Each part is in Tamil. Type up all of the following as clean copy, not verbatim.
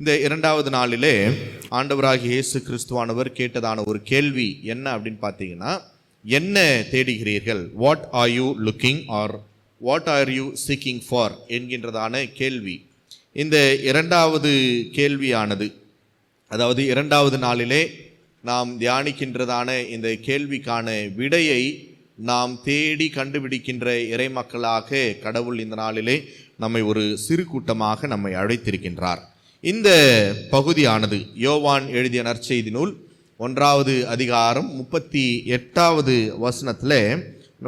இந்த இரண்டாவது நாளிலே ஆண்டவராகிய இயேசு கிறிஸ்துவானவர் கேட்டதான ஒரு கேள்வி என்ன அப்படின்னு பார்த்தீங்கன்னா, என்ன தேடுகிறீர்கள், what are you looking or what are you seeking for என்கின்றதான கேள்வி. இந்த இரண்டாவது கேள்வியானது, அதாவது இரண்டாவது நாளிலே நாம் தியானிக்கின்றதான இந்த கேள்விக்கான விடையை நாம் தேடி கண்டுபிடிக்கின்ற இறைமக்களாக கடவுள் இந்த நாளிலே நம்மை ஒரு சிறு கூட்டமாக நம்மை அழைத்திருக்கின்றார். இந்த பகுதியானது யோவான் எழுதிய நற்செய்தி நூல் 1வது அதிகாரம் 38வது வசனத்தில்,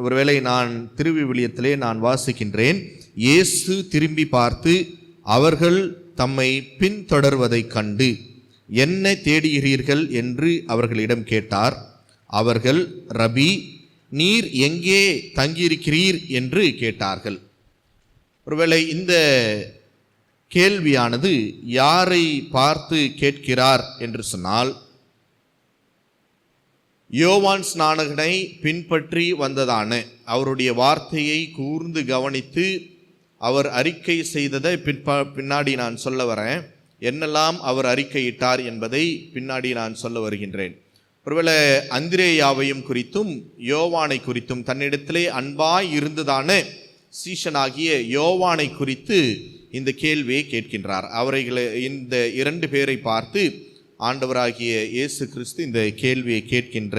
ஒருவேளை நான் திருவிவிலியத்திலே நான் வாசிக்கின்றேன். இயேசு திரும்பி பார்த்து அவர்கள் தம்மை பின்தொடர்வதைக் கண்டு, என்ன தேடுகிறீர்கள் என்று அவர்களிடம் கேட்டார். அவர்கள், ரபி, நீர் எங்கே தங்கியிருக்கிறீர் என்று கேட்டார்கள். ஒருவேளை இந்த கேள்வியானது யாரை பார்த்து கேட்கிறார் என்று சொன்னால், யோவான் ஸ்நானகனை பின்பற்றி வந்ததான அவருடைய வார்த்தையை கூர்ந்து கவனித்து அவர் அறிக்கை செய்ததை பின்னாடி நான் சொல்ல வரேன். என்னெல்லாம் அவர் அறிக்கையிட்டார் என்பதை பின்னாடி நான் சொல்ல வருகின்றேன். ஒருவேளை அந்திரேயாவையும் குறித்தும் யோவானை குறித்தும், தன்னிடத்திலே அன்பாய் இருந்ததான சீஷனாகிய யோவானை குறித்து இந்த கேள்வியை கேட்கின்றார். அவர்களை இந்த 2 பேரை பார்த்து ஆண்டவராகிய இயேசு கிறிஸ்து இந்த கேள்வியை கேட்கின்ற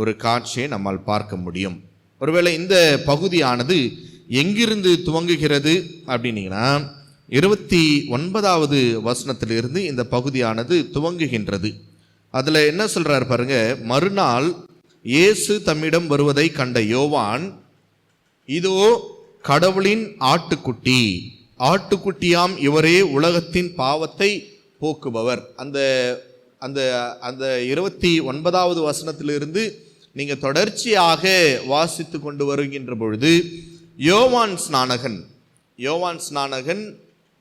ஒரு காட்சியை நம்மால் பார்க்க முடியும். ஒருவேளை இந்த பகுதியானது எங்கிருந்து துவங்குகிறது அப்படின்னீங்கன்னா, 29வது வசனத்திலிருந்து இந்த பகுதியானது துவங்குகின்றது. அதில் என்ன சொல்றார் பாருங்க. மறுநாள் இயேசு தம்மிடம் வருவதை கண்ட யோவான், இதோ கடவுளின் ஆட்டுக்குட்டி, ஆட்டுக்குட்டியாம் இவரே உலகத்தின் பாவத்தை போக்குபவர். அந்த அந்த அந்த 29வது வசனத்திலிருந்து நீங்கள் தொடர்ச்சியாக வாசித்து கொண்டு வருகின்ற பொழுது, யோவான் ஸ்நானகன்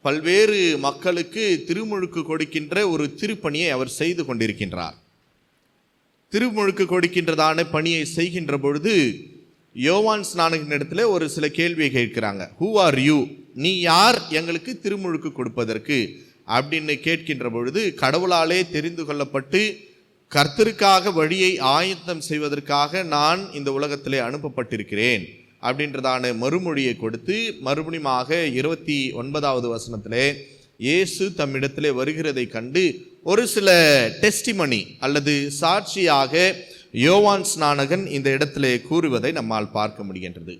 பல்வேறு மக்களுக்கு திருமுழுக்கு கொடுக்கின்ற ஒரு திருப்பணியை அவர் செய்து கொண்டிருக்கின்றார். திருமுழுக்கு கொடுக்கின்றதான பணியை செய்கின்ற பொழுது யோவான் ஸ்நானகன் இடத்துல ஒரு சில கேள்வியை கேட்கிறாங்க. ஹூ ஆர் யூ, நீ யார் எங்களுக்கு திருமுழுக்கு கொடுப்பதற்கு அப்படின்னு கேட்கின்ற பொழுது, கடவுளாலே தெரிந்து கொள்ளப்பட்டு கர்த்தருக்காக வழியை ஆயத்தம் செய்வதற்காக நான் இந்த உலகத்திலே அனுப்பப்பட்டிருக்கிறேன் அப்படின்றதான மறுமொழியை கொடுத்து, மறுபடியுமாக 29வது வசனத்திலே இயேசு தம்மிடத்திலே வருகிறதை கண்டு ஒரு சில டெஸ்டிமனி அல்லது சாட்சியாக யோவான் ஸ்நானகன் இந்த இடத்திலே கூறுவதை நம்மால் பார்க்க முடிகின்றது.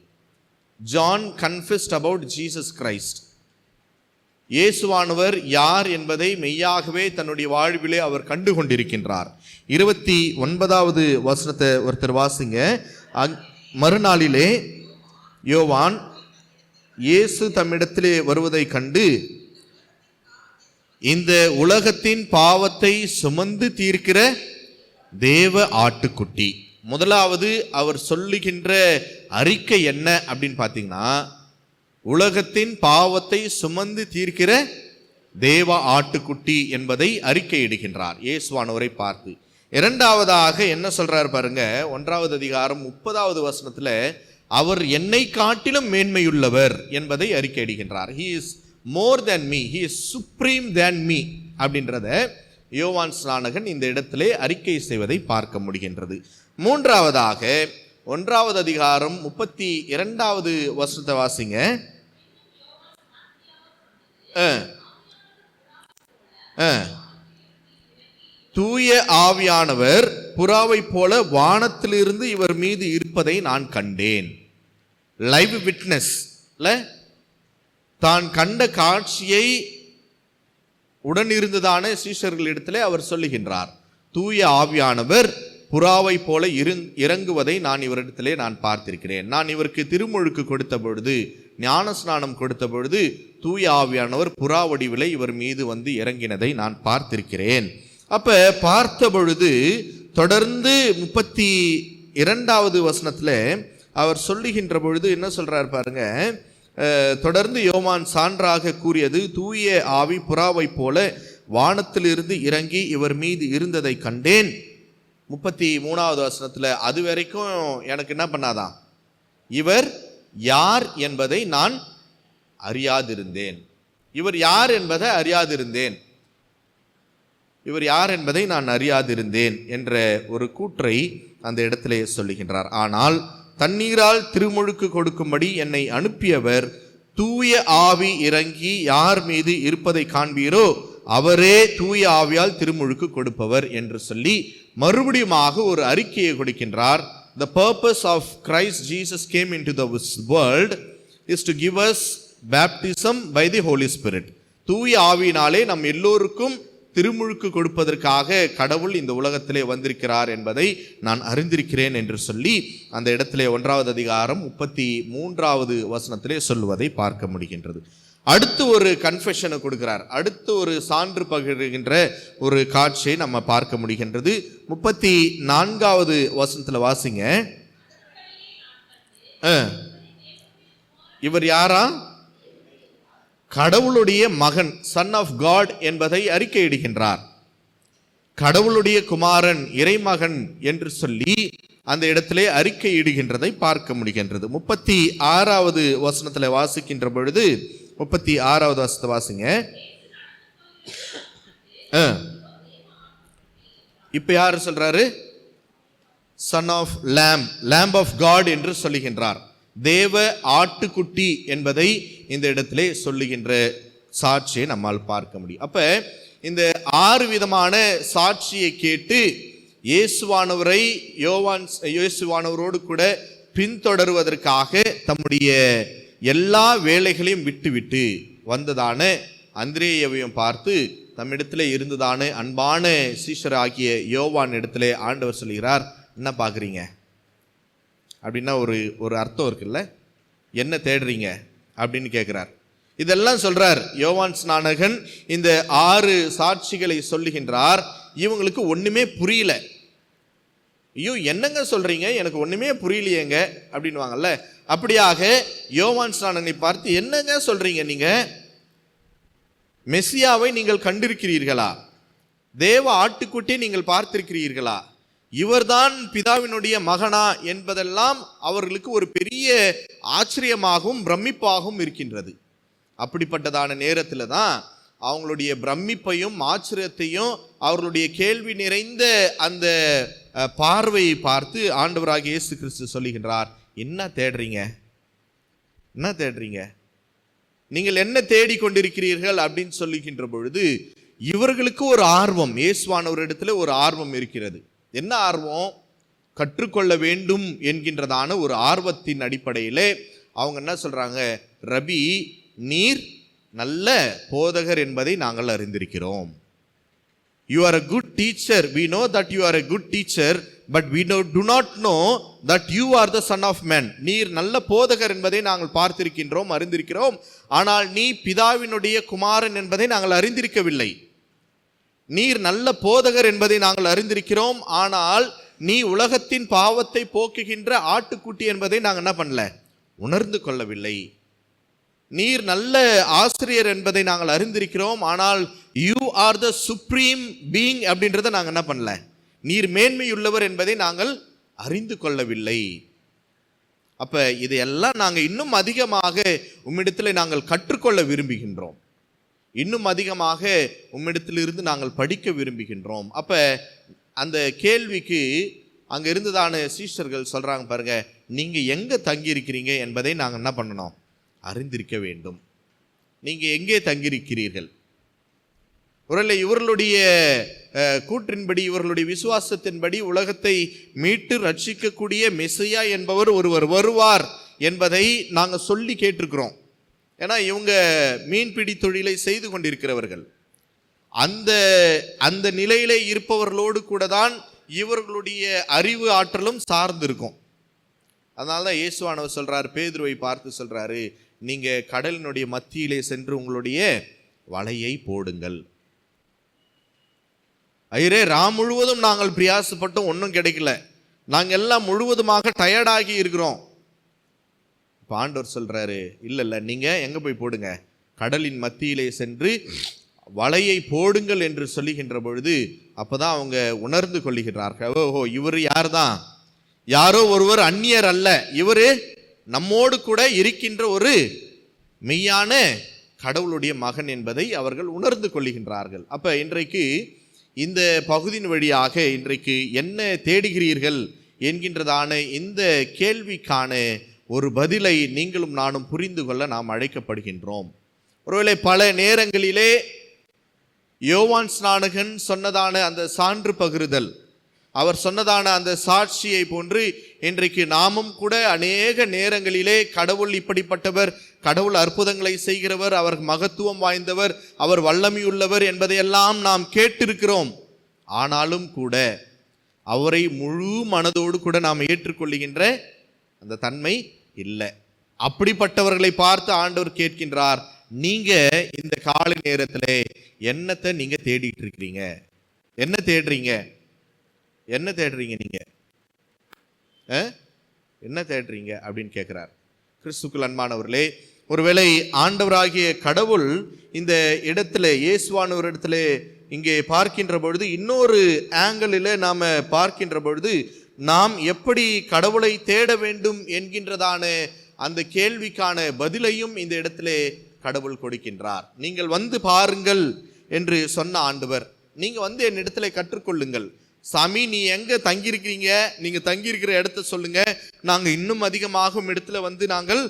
John confessed about Jesus Christ. இயேசுவானவர் யார் என்பதை மெய்யாகவே தன்னுடைய வாழ்விலே அவர் கண்டு கொண்டிருக்கின்றார். 29வது வசனத்தை ஒருத்தர் வாசிங்க. மறுநாளிலே யோவான் இயேசு தம்மிடத்திலே வருவதை கண்டு, இந்த உலகத்தின் பாவத்தை சுமந்து தீர்க்கிற தேவ ஆட்டுக்குட்டி. முதலாவது அவர் சொல்லுகின்ற அறிக்கை என்ன அப்படின்னு பார்த்தீங்கன்னா, உலகத்தின் பாவத்தை சுமந்து தீர்க்கிற தேவ ஆட்டுக்குட்டி என்பதை அறிக்கையிடுகின்றார் இயேசுவானவரை பார்த்து. இரண்டாவதாக என்ன சொல்றார் பாருங்க. 1வது அதிகாரம் 30வது வசனத்துல, அவர் என்னை காட்டிலும் மேன்மையுள்ளவர் என்பதை அறிக்கையிடுகின்றார். He is more than me, he is supreme than me அப்படின்றத யோவான் ஸ்நானகன் இந்த இடத்திலே அறிக்கை செய்வதை பார்க்க முடிகின்றது. மூன்றாவதாக 1வது அதிகாரம் 32வது வசனத்தை வாசிங்க. தூய ஆவியானவர் புறாவை போல வானத்திலிருந்து இவர் மீது இருப்பதை நான் கண்டேன். லைவ் விட்னஸ், தான் கண்ட காட்சியை உடனிருந்ததான சீஷர்களிடத்திலே அவர் சொல்லுகின்றார். தூய ஆவியானவர் புறாவை போல இறங்குவதை நான் இவரிடத்திலே நான் பார்த்திருக்கிறேன். நான் இவருக்கு திருமுழுக்கு கொடுத்த பொழுது, ஞானஸ்நானம் கொடுத்த பொழுது தூய ஆவியானவர் புறா வடிவிலே இவர் மீது வந்து இறங்கினதை நான் பார்த்திருக்கிறேன். அப்ப பார்த்த பொழுது தொடர்ந்து 32வது வசனத்துல அவர் சொல்லுகின்ற பொழுது என்ன சொல்றார் பாருங்க. தொடர்ந்து யோவான் சான்றாக கூறியது, தூய ஆவி புறாவை போல வானத்திலிருந்து இறங்கி இவர் மீது இருந்ததை கண்டேன். 33வது வசனத்துல, அது வரைக்கும் எனக்கு என்ன பண்ணாதான், இவர் யார் என்பதை நான் அறியாதிருந்தேன். இவர் யார் என்பதை அறியாதிருந்தேன். இவர் யார் என்பதை நான் அறியாதிருந்தேன் என்ற ஒரு கூற்றை அந்த இடத்திலே சொல்லுகின்றார். ஆனால் தண்ணீரால் திருமுழுக்கு கொடுக்கும்படி என்னை அனுப்பியவர் தூய ஆவி இறங்கி யார் மீது இருப்பதை காண்பீரோ அவரே தூய ஆவியால் திருமுழுக்கு கொடுப்பவர் என்று சொல்லி மறுபடியுமாக ஒரு அறிக்கையை கொடுக்கின்றார். The purpose of Christ Jesus came into the world is to give us baptism by the Holy Spirit. தூய ஆவியினாலே நம் எல்லோருக்கும் திருமுழுக்கு கொடுப்பதற்காக கடவுள் இந்த உலகத்திலே வந்திருக்கிறார் என்பதை நான் அறிந்திருக்கிறேன் என்று சொல்லி அந்த இடத்திலே 1வது அதிகாரம் 33வது வசனத்திலே சொல்லுவதை பார்க்க முடிகின்றது. அடுத்து ஒரு கன்ஃபெஷனை கொடுக்கிறார். அடுத்து ஒரு சான்று பகிர்கின்ற ஒரு காட்சியை நம்ம பார்க்க முடிகின்றது. 34வது வசனத்துல வாசிங்க. இவர் யாரா? கடவுளுடைய மகன், சன் ஆஃப் காட் என்பதை அறிக்கையிடுகின்றார். கடவுளுடைய குமாரன், இறைமகன் என்று சொல்லி அந்த இடத்திலே அறிக்கையிடுகின்றதை பார்க்க முடிகின்றது. 36வது வசனத்துல வாசிக்கின்ற பொழுது 36வது வசனத்தை வாசிங்க. இப்ப யாரு சொல்றாரு? Son of lamb, lamb of God என்று சொல்லுகின்றார். தேவ ஆட்டுக்குட்டி என்பதை இந்த இடத்திலே சொல்லுகின்ற சாட்சியை நம்மால் பார்க்க முடியும். அப்ப இந்த 6 விதமான சாட்சியை கேட்டு இயேசுவானவரை இயேசுவானவரோடு கூட பின்தொடருவதற்காக தம்முடைய எல்லா வேலைகளையும் விட்டுவிட்டு வந்ததான அந்திரேயவையும் பார்த்து தம்மிடத்திலே இருந்ததான அன்பான சீஷராகிய யோவான் இடத்திலே ஆண்டவர் சொல்கிறார், என்ன பார்க்குறீங்க அப்படின்னா ஒரு அர்த்தம் இருக்குல்ல, என்ன தேடுறீங்க அப்படின்னு கேட்குறார். இதெல்லாம் சொல்றார் யோவான் ஸ்நானகன். இந்த 6 சாட்சிகளை சொல்லுகின்றார். இவங்களுக்கு ஒண்ணுமே புரியல. ஐயோ என்னங்க சொல்றீங்க, எனக்கு ஒண்ணுமே புரியலையேங்க அப்படின்வாங்கல்ல. அப்படியாக யோவான் ஸ்நானகனை பார்த்து, என்னங்க சொல்றீங்க, நீங்க மெசியாவை நீங்கள் கண்டிருக்கிறீர்களா? தேவ ஆட்டுக்குட்டியை நீங்கள் பார்த்திருக்கிறீர்களா? இவர்தான் பிதாவினுடைய மகனா என்பதெல்லாம் அவர்களுக்கு ஒரு பெரிய ஆச்சரியமாகவும் பிரமிப்பாகவும் இருக்கின்றது. அப்படிப்பட்டதான நேரத்தில் தான் அவங்களுடைய பிரமிப்பையும் ஆச்சரியத்தையும் அவர்களுடைய கேள்வி நிறைந்த அந்த பார்வையை பார்த்து ஆண்டவராகிய இயேசு கிறிஸ்து சொல்லுகின்றார், என்ன தேடுறீங்க, என்ன தேடுறீங்க, நீங்கள் என்ன தேடிக்கொண்டிருக்கிறீர்கள் அப்படின்னு சொல்லுகின்ற பொழுது இவர்களுக்கு ஒரு ஆர்வம், இயேசுவானவரிடத்துல ஒரு ஆர்வம் இருக்கிறது. என்ன ஆர்வம்? கற்றுக்கொள்ள வேண்டும் என்கின்றதான ஒரு ஆர்வத்தின் அடிப்படையிலே அவங்க என்ன சொல்றாங்க, ரபி நீர் நல்ல போதகர் என்பதை நாங்கள் அறிந்திருக்கிறோம். You are a good teacher. We know that you are a good teacher, but we do not know that you are the son of man. நீர் நல்ல போதகர் என்பதை நாங்கள் பார்த்திருக்கின்றோம், அறிந்திருக்கிறோம். ஆனால் நீ பிதாவினுடைய குமாரன் என்பதை நாங்கள் அறிந்திருக்கவில்லை. நீர் நல்ல போதகர் என்பதை நாங்கள் அறிந்திருக்கிறோம், ஆனால் நீ உலகத்தின் பாவத்தை போக்குகின்ற ஆட்டுக்குட்டி என்பதை நாங்கள் என்ன பண்ணல, உணர்ந்து கொள்ளவில்லை. நீர் நல்ல ஆசிரியர் என்பதை நாங்கள் அறிந்திருக்கிறோம், ஆனால் you are the supreme being அப்படின்றத நாங்கள் என்ன பண்ணல, நீர் மேன்மையுள்ளவர் என்பதை நாங்கள் அறிந்து கொள்ளவில்லை. அப்ப இதையெல்லாம் நாங்கள் இன்னும் அதிகமாக உம்மிடத்தில் நாங்கள் கற்றுக்கொள்ள விரும்புகின்றோம், இன்னும் அதிகமாக உம்மிடத்திலிருந்து நாங்கள் படிக்க விரும்புகின்றோம். அப்ப அந்த கேள்விக்கு அங்க இருந்ததான சீஷர்கள் சொல்றாங்க, பாருங்க, நீங்க எங்க தங்கி இருக்கிறீங்க என்பதை நாங்கள் என்ன பண்ணணும், அறிந்திருக்க வேண்டும். நீங்க எங்கே தங்கியிருக்கிறீர்கள்? ஒருவேளை இவர்களுடைய கூற்றின்படி, இவர்களுடைய விசுவாசத்தின்படி உலகத்தை மீட்டு ரட்சிக்கக்கூடிய மெசியா என்பவர் ஒருவர் வருவார் என்பதை நாங்கள் சொல்லி கேட்டிருக்கிறோம். ஏன்னா இவங்க மீன்பிடி தொழிலை செய்து கொண்டிருக்கிறவர்கள். அந்த நிலையிலே இருப்பவர்களோடு கூட தான் இவர்களுடைய அறிவு ஆற்றலும் சார்ந்திருக்கும். அதனால தான் இயேசுவானவர் சொல்றாரு, பேதுருவை பார்த்து சொல்றாரு, நீங்க கடலினுடைய மத்தியிலே சென்று உங்களுடைய வலையை போடுங்கள். ஐயரே, ராம் முழுவதும் நாங்கள் பிரயாசப்பட்டோம், ஒன்றும் கிடைக்கல, நாங்கள் எல்லாம் முழுவதுமாக டயர்டாகி இருக்கிறோம். இப்போ ஆண்டவர் சொல்றாரு, இல்லை, நீங்க எங்க போய் போடுங்க, கடலின் மத்தியிலே சென்று வலையை போடுங்கள் என்று சொல்லுகின்ற பொழுது அப்பதான் அவங்க உணர்ந்து கொள்ளுகிறார்கள், ஓஹோ இவர் யார் தான், யாரோ ஒருவர், அந்நியர் அல்ல, இவரு நம்மோடு கூட இருக்கின்ற ஒரு மெய்யான கடவுளுடைய மகன் என்பதை அவர்கள் உணர்ந்து கொள்ளுகின்றார்கள். அப்ப இன்றைக்கு இந்த பகுதியின் வழியாக இன்றைக்கு என்ன தேடுகிறீர்கள் என்கின்றதான இந்த கேள்விக்கான ஒரு பதிலை நீங்களும் நானும் புரிந்து கொள்ள நாம் அழைக்கப்படுகின்றோம். ஒருவேளை பல நேரங்களிலே யோவான் ஸ்நானகன் சொன்னதான அந்த சான்று பகிர்தல், அவர் சொன்னதான அந்த சாட்சியை போன்று இன்றைக்கு நாமும் கூட அநேக நேரங்களிலே கடவுள் இப்படிப்பட்டவர், கடவுள் அற்புதங்களை செய்கிறவர், அவர் மகத்துவம் வாய்ந்தவர், அவர் வல்லமையுள்ளவர் என்பதையெல்லாம் நாம் கேட்டிருக்கிறோம். ஆனாலும் கூட அவரை முழு மனதோடு கூட நாம் ஏற்றுக்கொள்ளுகின்ற அந்த தன்மை இல்லை. அப்படிப்பட்டவர்களை பார்த்து ஆண்டவர் கேட்கின்றார், நீங்க இந்த காலை நேரத்தில் என்னத்தை நீங்க தேடிட்டு இருக்கிறீங்க? என்ன தேடுறீங்க? என்ன தேடுறீங்க? நீங்க என்ன தேடுறீங்க அப்படின்னு கேட்கிறார். கிறிஸ்துக்குள் அன்பானவர்களே, ஒருவேளை ஆண்டவராகிய கடவுள் இந்த இடத்துல, இயேசுவானவர் இடத்துல இங்கே பார்க்கின்ற பொழுது, இன்னொரு ஆங்கிளில் நாம பார்க்கின்ற பொழுது, நாம் எப்படி கடவுளை தேட வேண்டும் என்கின்றதான அந்த கேள்விக்கான பதிலையும் இந்த இடத்துல கடவுள் கொடுக்கின்றார். நீங்கள் வந்து பாருங்கள் என்று சொன்ன ஆண்டவர், நீங்க வந்து என் இடத்துல கற்றுக்கொள்ளுங்கள். சாமி, நீ எங்க தங்கியிருக்கிறீங்க, நீங்க தங்கியிருக்கிற இடத்த சொல்லுங்க, நாங்க இன்னும் அதிகமாக இடத்துல வந்து நாங்கள்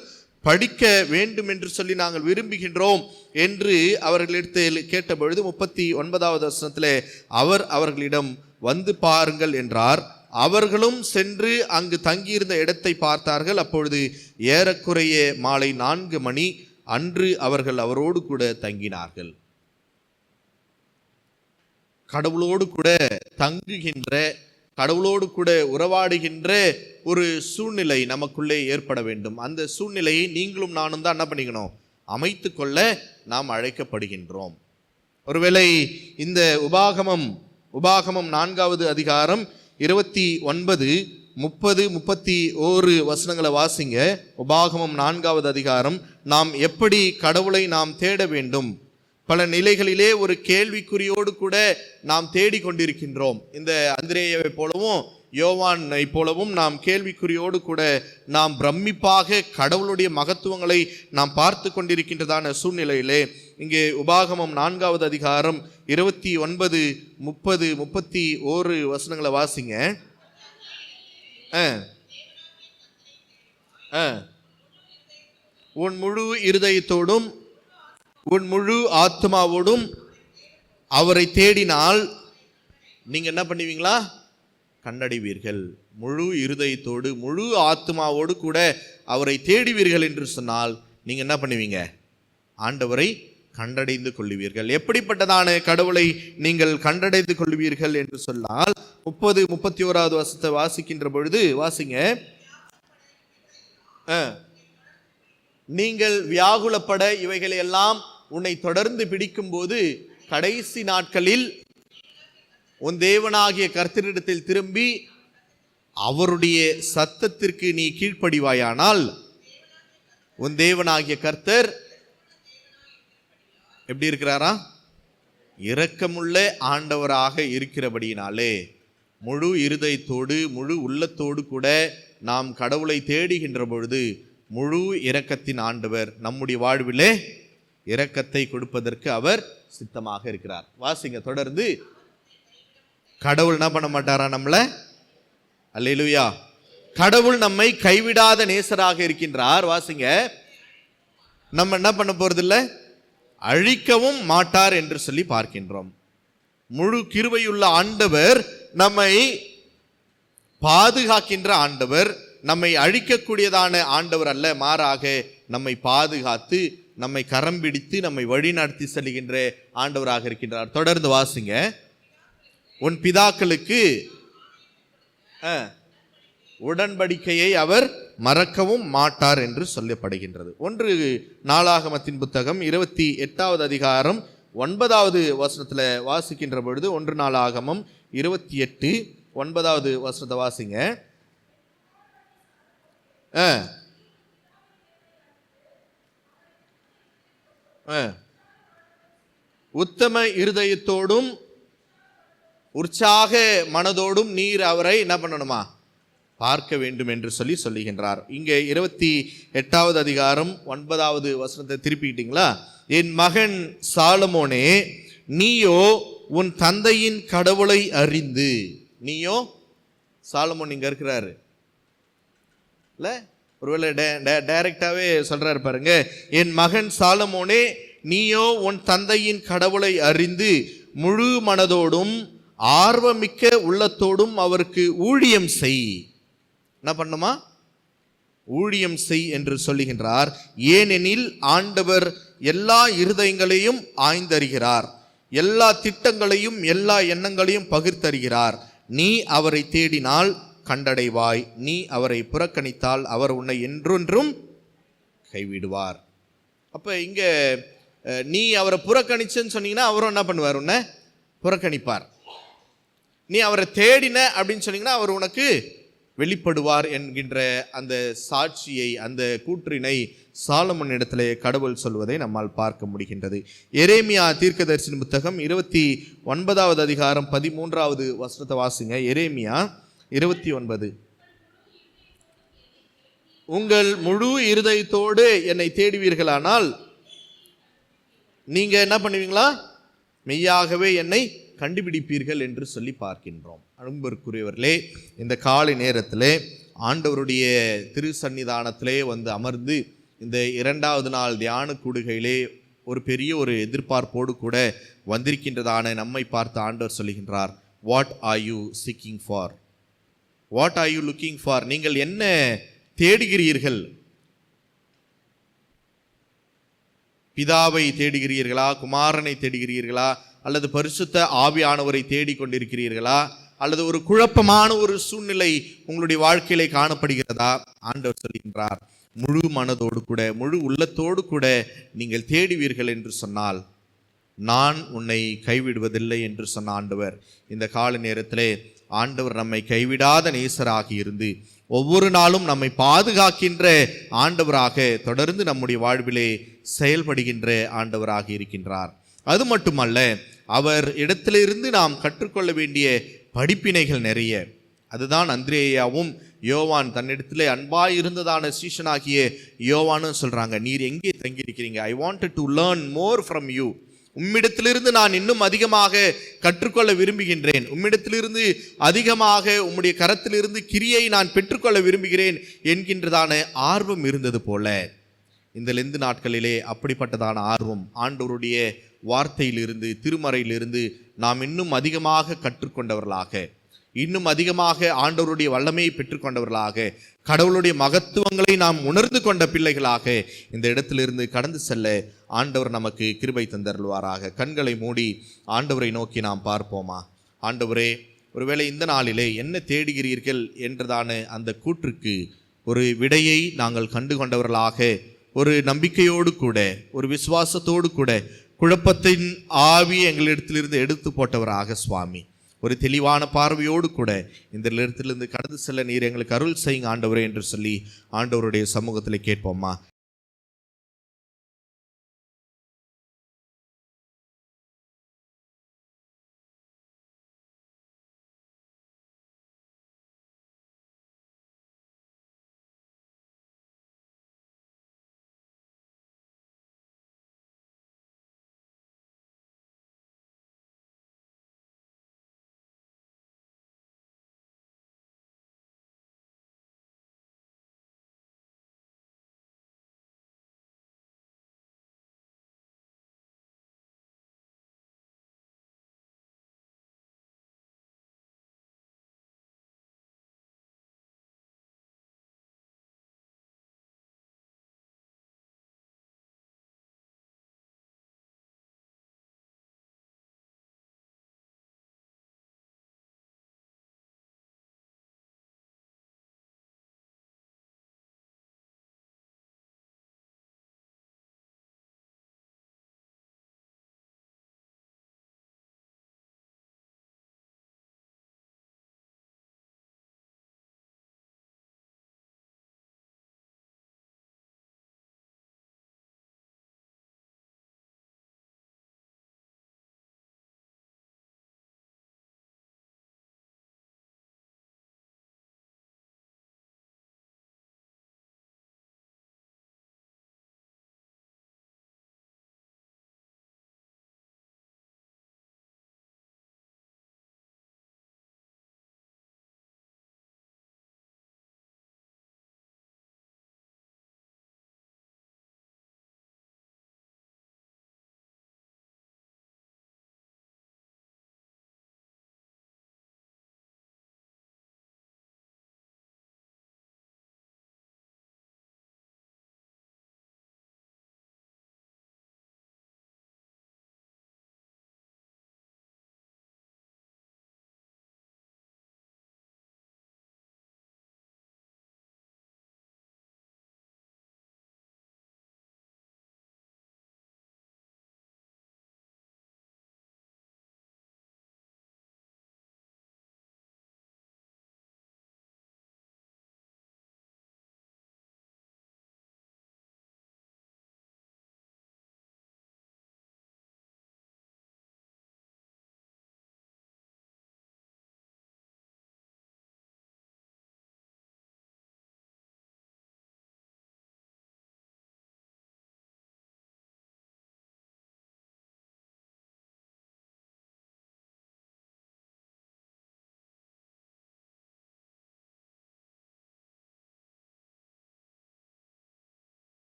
படிக்க வேண்டும் என்று சொல்லி நாங்கள் விரும்புகின்றோம் என்று அவர்களிடத்தில் கேட்டபொழுது 39வது வசனத்திலே அவர் அவர்களிடம் வந்து பாருங்கள் என்றார். அவர்களும் சென்று அங்கு தங்கியிருந்த இடத்தை பார்த்தார்கள். அப்பொழுது ஏறக்குறைய மாலை 4 மணி. அன்று அவர்கள் அவரோடு கூட தங்கினார்கள். கடவுளோடு கூட தங்குகின்ற, கடவுளோடு கூட உறவாடுகின்ற ஒரு சூழ்நிலை நமக்குள்ளே ஏற்பட வேண்டும். அந்த சூழ்நிலையை நீங்களும் நானும் தான் என்ன பண்ணிக்கணும்? அமைத்து கொள்ள நாம் அழைக்கப்படுகின்றோம். ஒருவேளை இந்த உபாகமம் 4வது அதிகாரம் 29, 30, 31 வசனங்களை வாசிங்க. உபாகமம் 4வது அதிகாரம். நாம் எப்படி கடவுளை நாம் தேட வேண்டும்? பல நிலைகளிலே ஒரு கேள்விக்குறியோடு கூட நாம் தேடிக்கொண்டிருக்கின்றோம். இந்த அந்திரேயாவை போலவும் யோவானை போலவும் நாம் கேள்விக்குறியோடு கூட நாம் பிரமிப்பாக கடவுளுடைய மகத்துவங்களை நாம் பார்த்து கொண்டிருக்கின்றதான சூழ்நிலையிலே இங்கே உபாகமம் 4வது அதிகாரம் 29, 30, 31 வசனங்களை வாசிங்க. உன் முழு இருதயத்தோடும் உன் முழு ஆத்மாவோடும் அவரை தேடினால் நீங்க என்ன பண்ணுவீங்களா? கண்டடைவீர்கள். முழு இருதயத்தோடு முழு ஆத்மாவோடு கூட அவரை தேடுவீர்கள் என்று சொன்னால் நீங்க என்ன பண்ணுவீங்க? ஆண்டவரை கண்டடைந்து கொள்ளுவீர்கள். எப்படிப்பட்டதான கடவுளை நீங்கள் கண்டடைந்து கொள்வீர்கள் என்று சொன்னால் 30, 31வது வசனத்தை வாசிக்கின்ற பொழுது வாசிங்க. நீங்கள் வியாகுலப்பட இவைகளை எல்லாம் உன்னை தொடர்ந்து பிடிக்கும் போது கடைசி நாட்களில் உன் தேவனாகிய கர்த்தரிடத்தில் திரும்பி அவருடைய சத்தத்திற்கு நீ கீழ்ப்படிவாயானால் உன் தேவனாகிய கர்த்தர் எப்படி இருக்கிறாரா? இரக்கமுள்ள ஆண்டவராக இருக்கிறபடியினாலே முழு இருதயத்தோடு முழு உள்ளத்தோடு கூட நாம் கடவுளை தேடுகின்ற பொழுது முழு இரக்கத்தின் ஆண்டவர் நம்முடைய வாழ்விலே இரக்கத்தை கொடுப்பதற்கு அவர் சித்தமாக இருக்கிறார். வாசிங்க தொடர்ந்து. கடவுள் என்ன பண்ண மாட்டாரா நம்மள? அல்லேலூயா. கடவுள் நம்மை கைவிடாத நேசராக இருக்கின்றார். வாசிங்க. நம்ம என்ன பண்ண போறதில்லை, அழிக்கவும் மாட்டார் என்று சொல்லி பார்க்கின்றோம். முழு கிருபையுள்ள ஆண்டவர் நம்மை பாதுகாக்கின்ற ஆண்டவர், நம்மை அழிக்கக்கூடியதான ஆண்டவர் அல்ல. மாறாக நம்மை பாதுகாத்து நம்மை கரம் பிடித்து நம்மை வழி நடத்தி செல்கின்ற ஆண்டவராக இருக்கின்றார். தொடர்ந்து வாசிங்க. உன் பிதாக்களுக்கு உடன்படிக்கையை அவர் மறக்கவும் மாட்டார் என்று சொல்லப்படுகின்றது. 1 நாளாகமத்தின் புத்தகம் 28வது அதிகாரம் 9வது வசனத்தில் வாசிக்கின்ற பொழுது 1 நாளாகமம் 28, 9வது வசனத்தை வாசிங்க. உத்தம இருதயத்தோடும் உற்சாக மனதோடும் நீர் அவரை என்ன பண்ணணுமா? பார்க்க வேண்டும் என்று சொல்லுகின்றார். இங்கே 28வது அதிகாரம் 9வது வசனத்தை திருப்பிக்கிட்டீங்களா? என் மகன் சாலமோனே, நீயோ உன் தந்தையின் கடவுளை அறிந்து. நீயோ, சாலமோன் இங்க இருக்கிறாரு இல்ல, ஒருவேளை டைரக்டாவே சொல்றாரு பாருங்க, என் மகன் சாலமோனே, நீயோ உன் தந்தையின் கடவுளை அறிந்து முழு மனதோடும் ஆர்வமிக்க உள்ளத்தோடும் அவருக்கு ஊழியம் செய். என்ன பண்ணுமா? ஊழியம் செய் என்று சொல்லுகின்றார். ஏனெனில் ஆண்டவர் எல்லா இருதயங்களையும் ஆய்ந்தறிகிறார், எல்லா திட்டங்களையும் எல்லா எண்ணங்களையும் பகிர்ந்தறிகிறார். நீ அவரை தேடினால் கண்டடைவாய், நீ அவரை புறக்கணித்தால் அவர் உன்னை என்றொன்றும் கைவிடுவார். அப்ப இங்க நீ அவரை புறக்கணிச்சன்னு சொன்னீங்கன்னா அவரும் என்ன பண்ணுவார்? உன்னை புறக்கணிப்பார். நீ அவரை தேடின அப்படின்னு சொன்னீங்கன்னா அவர் உனக்கு வெளிப்படுவார் என்கின்ற அந்த சாட்சியை, அந்த கூற்றினை சாலமன் இடத்திலே கடவுள் சொல்வதை நம்மால் பார்க்க முடிகின்றது. எரேமியா தீர்க்கதரிசியின் புத்தகம் 29வது அதிகாரம் 13வது வசனத்தை வாசிங்க. எரேமியா 29. உங்கள் முழு இருதயத்தோடு என்னை தேடுவீர்களானால் நீங்க என்ன பண்ணுவீங்களா? மெய்யாகவே என்னை கண்டுபிடிப்பீர்கள் என்று சொல்லி பார்க்கின்றோம். அன்புக்குரியவர்களே, இந்த காலை நேரத்திலே ஆண்டவருடைய திரு சன்னிதானத்திலே வந்து அமர்ந்து இந்த 2வது நாள் தியான கூடுகையிலே ஒரு பெரிய ஒரு எதிர்பார்ப்போடு கூட வந்திருக்கின்றதான நம்மை பார்த்து ஆண்டவர் சொல்லுகின்றார், what are you seeking for? What are you looking for? நீங்கள் என்ன தேடுகிறீர்கள்? பிதாவை தேடுகிறீர்களா? குமாரனை தேடுகிறீர்களா? அல்லது பரிசுத்த ஆவியானவரை தேடிக்கொண்டிருக்கிறீர்களா? அல்லது ஒரு குழப்பமான ஒரு சூழ்நிலை உங்களுடைய வாழ்க்கையிலே காணப்படுகிறதா? ஆண்டவர் சொல்கின்றார், முழு மனதோடு கூட முழு உள்ளத்தோடு கூட நீங்கள் தேடுவீர்கள் என்று சொன்னால் நான் உன்னை கைவிடுவதில்லை என்று சொன்ன ஆண்டவர் இந்த கால நேரத்திலே ஆண்டவர் நம்மை கைவிடாத நேசராகி இருந்து ஒவ்வொரு நாளும் நம்மை பாதுகாக்கின்ற ஆண்டவராக தொடர்ந்து நம்முடைய வாழ்விலே செயல்படுகின்ற ஆண்டவராக இருக்கின்றார். அது மட்டுமல்ல, அவர் இடத்திலிருந்து நாம் கற்றுக்கொள்ள வேண்டிய படிப்பினைகள் நிறைய. அதுதான் அந்திரேயாவும் யோவான் தன்னிடத்திலே அன்பாய் இருந்ததான சீஷனாகிய யோவானும் சொல்றாங்க, நீர் எங்கே தங்கியிருக்கிறீங்க? I wanted to learn more from you. உம்மிடத்திலிருந்து நான் இன்னும் அதிகமாக கற்றுக்கொள்ள விரும்புகின்றேன். உம்மிடத்திலிருந்து அதிகமாக உம்முடைய கரத்திலிருந்து கிரியை நான் பெற்றுக்கொள்ள விரும்புகிறேன் என்கின்றதான ஆர்வம் இருந்தது போல இந்த லெந்து நாட்களிலே அப்படிப்பட்டதான ஆர்வம் ஆண்டவருடைய வார்த்தையிலிருந்து திருமறையிலிருந்து நாம் இன்னும் அதிகமாக கற்றுக்கொண்டவர்களாக, இன்னும் அதிகமாக ஆண்டவருடைய வல்லமையை பெற்றுக்கொண்டவர்களாக, கடவுளுடைய மகத்துவங்களை நாம் உணர்ந்து கொண்ட பிள்ளைகளாக இந்த இடத்திலிருந்து கடந்து செல்ல ஆண்டவர் நமக்கு கிருபை தந்தருள்வாராக. கண்களை மூடி ஆண்டவரை நோக்கி நாம் பார்ப்போமா? ஆண்டவரே, ஒருவேளை இந்த நாளிலே என்ன தேடுகிறீர்கள் என்றதான அந்த கூற்றுக்கு ஒரு விடையை நாங்கள் கண்டு கொண்டவர்களாக, ஒரு நம்பிக்கையோடு கூட ஒரு விசுவாசத்தோடு கூட குழப்பத்தின் ஆவி எங்களிடத்திலிருந்து எடுத்து போட்டவராக சுவாமி, ஒரு தெளிவான பார்வையோடு கூட இந்த இடத்திலிருந்து கடந்து செல்ல நீர் எங்களுக்கு அருள் செய்யுங்க ஆண்டவரே என்று சொல்லி ஆண்டவருடைய சமூகத்தில் கேட்போம்மா.